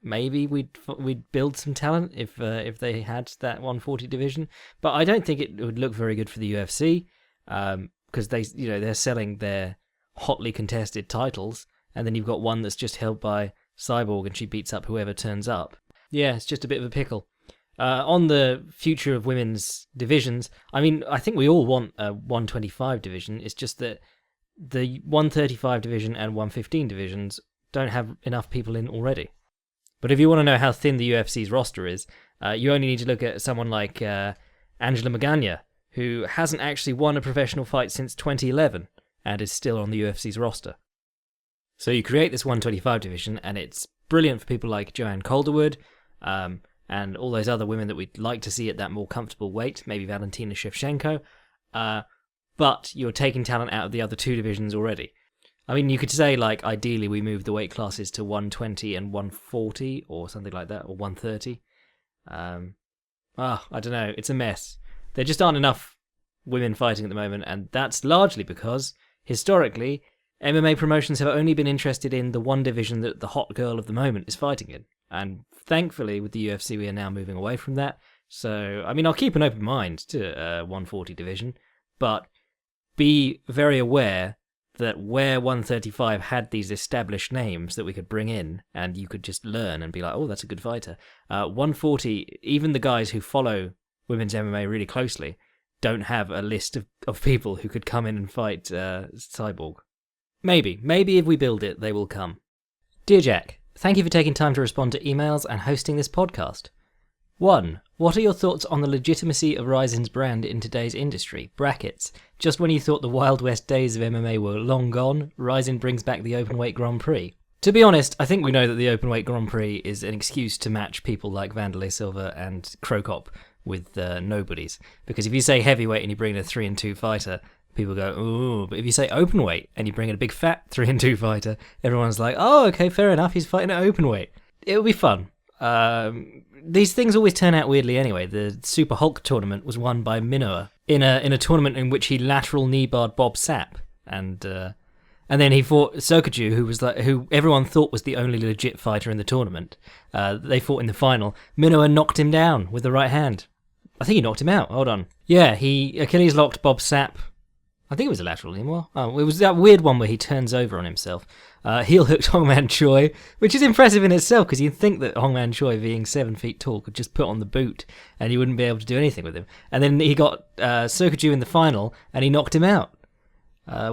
we'd build some talent if they had that 140 division, but I don't think it would look very good for the UFC, because they're selling their hotly contested titles, and then you've got one that's just held by Cyborg and she beats up whoever turns up. Yeah, it's just a bit of a pickle. On the future of women's divisions, I mean, I think we all want a 125 division. It's just that the 135 division and 115 divisions don't have enough people in already. But if you want to know how thin the UFC's roster is, you only need to look at someone like Angela Magana, who hasn't actually won a professional fight since 2011 and is still on the UFC's roster. So you create this 125 division, and it's brilliant for people like Joanne Calderwood, and all those other women that we'd like to see at that more comfortable weight, maybe Valentina Shevchenko, but you're taking talent out of the other two divisions already. I mean, you could say, like, ideally we move the weight classes to 120 and 140, or something like that, or 130. I don't know, it's a mess. There just aren't enough women fighting at the moment, and that's largely because, historically, MMA promotions have only been interested in the one division that the hot girl of the moment is fighting in. And thankfully, with the UFC, we are now moving away from that. So, I mean, I'll keep an open mind to 140 division, but be very aware that where 135 had these established names that we could bring in, and you could just learn and be like, oh, that's a good fighter. 140, even the guys who follow women's MMA really closely, don't have a list of people who could come in and fight Cyborg. Maybe if we build it, they will come. Dear Jack, thank you for taking time to respond to emails and hosting this podcast. 1. What are your thoughts on the legitimacy of Rizin's brand in today's industry? Brackets. Just when you thought the Wild West days of MMA were long gone, Rizin brings back the Openweight Grand Prix. To be honest, I think we know that the Openweight Grand Prix is an excuse to match people like Wanderlei Silva and Krokop with nobodies. Because if you say heavyweight and you bring in a 3-2 fighter, people go, ooh. But if you say openweight and you bring in a big fat 3-2 fighter, everyone's like, oh, okay, fair enough, he's fighting at openweight. It'll be fun. These things always turn out weirdly anyway. The Super Hulk tournament was won by Minoa in a tournament in which he lateral knee barred Bob Sapp, and then he fought Sokaju, who everyone thought was the only legit fighter in the tournament. They fought in the final. Minoa knocked him down with the right hand. I think he knocked him out. Hold on. Yeah, he Achilles locked Bob Sapp. I think it was a lateral knee. Oh, it was that weird one where he turns over on himself. Heel hooked Hongman Choi, which is impressive in itself, because you'd think that Hongman Choi, being 7 feet tall, could just put on the boot and you wouldn't be able to do anything with him. And then he got Sokaju in the final and he knocked him out,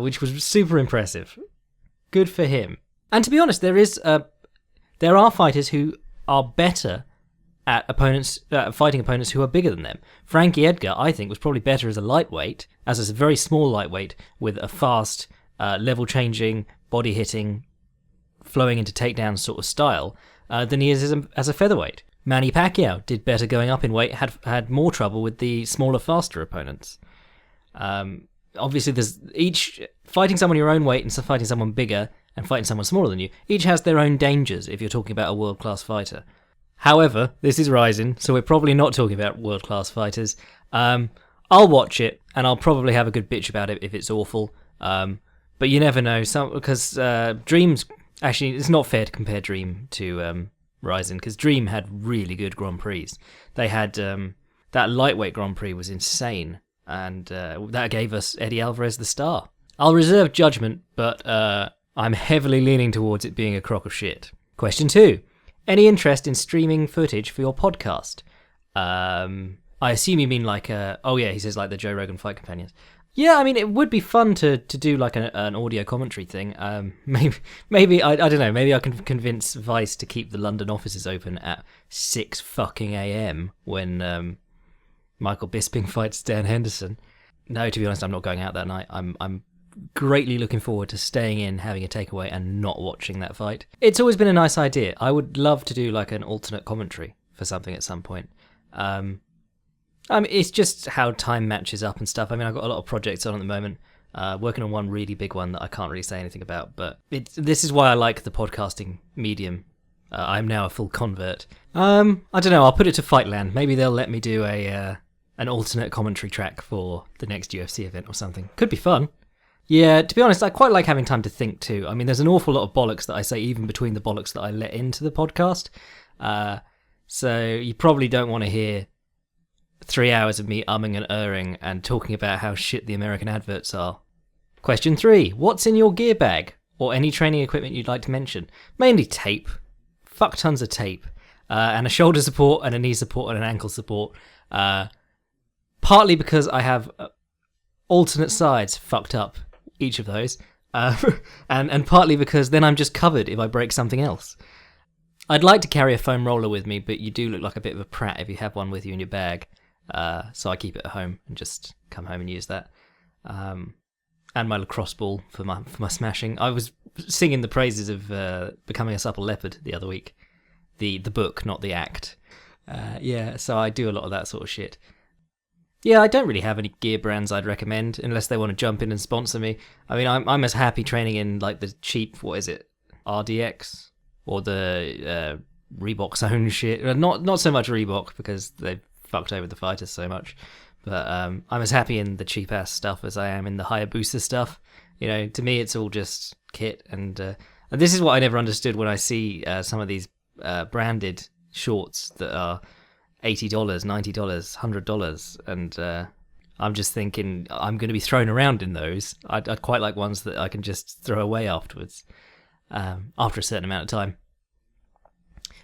which was super impressive. Good for him. And to be honest, there are fighters who are better at fighting opponents who are bigger than them. Frankie Edgar, I think, was probably better as a lightweight, as a very small lightweight with a fast, level-changing, body-hitting, flowing into takedown sort of style, than he is as a featherweight. Manny Pacquiao did better going up in weight, had more trouble with the smaller, faster opponents. Obviously, there's fighting someone your own weight and fighting someone bigger and fighting someone smaller than you, each has their own dangers if you're talking about a world-class fighter. However, this is Rizin, so we're probably not talking about world-class fighters. I'll watch it, and I'll probably have a good bitch about it if it's awful. But you never know, because Dream's... Actually, it's not fair to compare Dream to Rizin, because Dream had really good Grand Prix. They had... that lightweight Grand Prix was insane, and that gave us Eddie Alvarez the star. I'll reserve judgment, but I'm heavily leaning towards it being a crock of shit. Question 2. Any interest in streaming footage for your podcast? I assume you mean like... he says like the Joe Rogan Fight Companions. Yeah, I mean, it would be fun to do like an audio commentary thing. Maybe I don't know, maybe I can convince Vice to keep the London offices open at 6 fucking a.m. when Michael Bisping fights Dan Henderson. No, to be honest, I'm not going out that night. I'm greatly looking forward to staying in, having a takeaway, and not watching that fight. It's always been a nice idea. I would love to do like an alternate commentary for something at some point. I mean, it's just how time matches up and stuff. I mean, I've got a lot of projects on at the moment, working on one really big one that I can't really say anything about, but this is why I like the podcasting medium. I'm now a full convert. I don't know, I'll put it to Fightland. Maybe they'll let me do an alternate commentary track for the next UFC event or something. Could be fun. Yeah, to be honest, I quite like having time to think too. I mean, there's an awful lot of bollocks that I say even between the bollocks that I let into the podcast. So you probably don't want to hear 3 hours of me umming and erring and talking about how shit the American adverts are. Question 3. What's in your gear bag? Or any training equipment you'd like to mention? Mainly tape. Fuck tons of tape. And a shoulder support and a knee support and an ankle support. Partly because I have alternate sides fucked up, each of those. And partly because then I'm just covered if I break something else. I'd like to carry a foam roller with me, but you do look like a bit of a prat if you have one with you in your bag. So I keep it at home and just come home and use that. And my lacrosse ball for my smashing. I was singing the praises of Becoming a Supple Leopard the other week. The book, not the act. Yeah, so I do a lot of that sort of shit. Yeah, I don't really have any gear brands I'd recommend unless they want to jump in and sponsor me. I mean, I'm as happy training in like the cheap, what is it, RDX or the Reebok Zone shit. Not so much Reebok because they've fucked over the fighters so much. But I'm as happy in the cheap ass stuff as I am in the Hayabusa stuff. You know, to me, it's all just kit. And this is what I never understood when I see some of these branded shorts that are $80, $90, $100, and I'm just thinking I'm going to be thrown around in those. I'd quite like ones that I can just throw away afterwards, after a certain amount of time.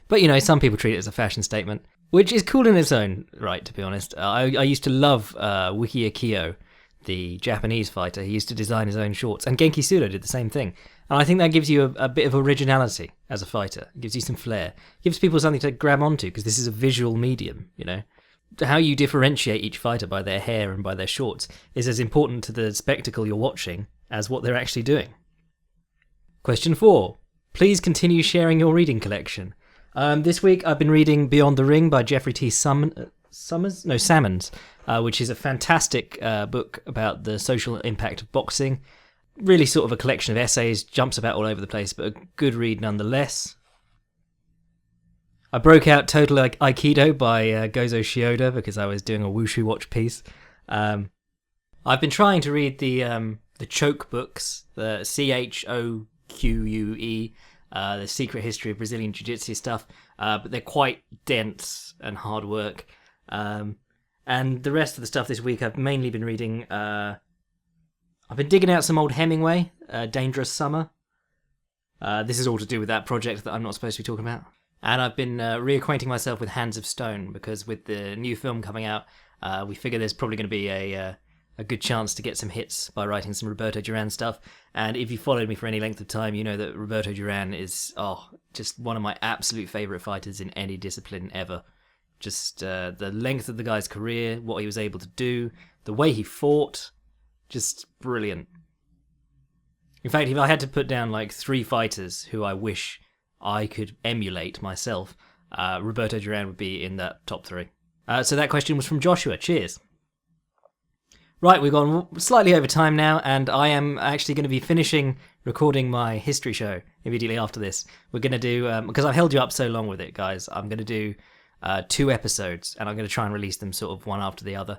But, you know, some people treat it as a fashion statement, which is cool in its own right, to be honest. I used to love Wiki Akio, the Japanese fighter. He used to design his own shorts, and Genki Sudo did the same thing. And I think that gives you a bit of originality as a fighter. It gives you some flair. It gives people something to grab onto, because this is a visual medium, you know. How you differentiate each fighter by their hair and by their shorts is as important to the spectacle you're watching as what they're actually doing. Question 4. Please continue sharing your reading collection. This week I've been reading Beyond the Ring by Jeffrey T. Salmons, which is a fantastic book about the social impact of boxing. Really sort of a collection of essays, jumps about all over the place, but a good read nonetheless. I broke out Total Aikido by Gozo Shioda because I was doing a Wushu watch piece. I've been trying to read the choke books, the CHOQUE, the Secret History of Brazilian Jiu-Jitsu stuff, but they're quite dense and hard work. And the rest of the stuff this week I've mainly been reading... I've been digging out some old Hemingway, Dangerous Summer. This is all to do with that project that I'm not supposed to be talking about. And I've been reacquainting myself with Hands of Stone, because with the new film coming out, we figure there's probably going to be a good chance to get some hits by writing some Roberto Duran stuff. And if you followed me for any length of time, you know that Roberto Duran is just one of my absolute favourite fighters in any discipline ever. Just the length of the guy's career, what he was able to do, the way he fought, just brilliant. In fact, if I had to put down like 3 fighters who I wish I could emulate myself, Roberto Duran would be in that top 3. So that question was from Joshua. Cheers. Right, we've gone slightly over time now, and I am actually going to be finishing recording my history show immediately after this. We're going to do, because I've held you up so long with it, guys, I'm going to do 2 episodes, and I'm going to try and release them sort of one after the other.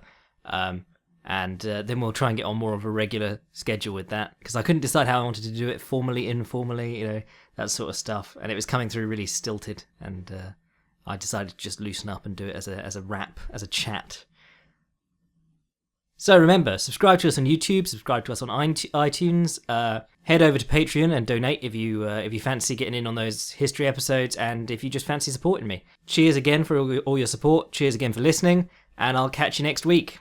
And then we'll try and get on more of a regular schedule with that, because I couldn't decide how I wanted to do it, formally, informally, you know, that sort of stuff. And it was coming through really stilted, and I decided to just loosen up and do it as a rap, as a chat. So remember, subscribe to us on YouTube, subscribe to us on iTunes, head over to Patreon and donate if you fancy getting in on those history episodes, and if you just fancy supporting me. Cheers again for all your support, cheers again for listening, and I'll catch you next week.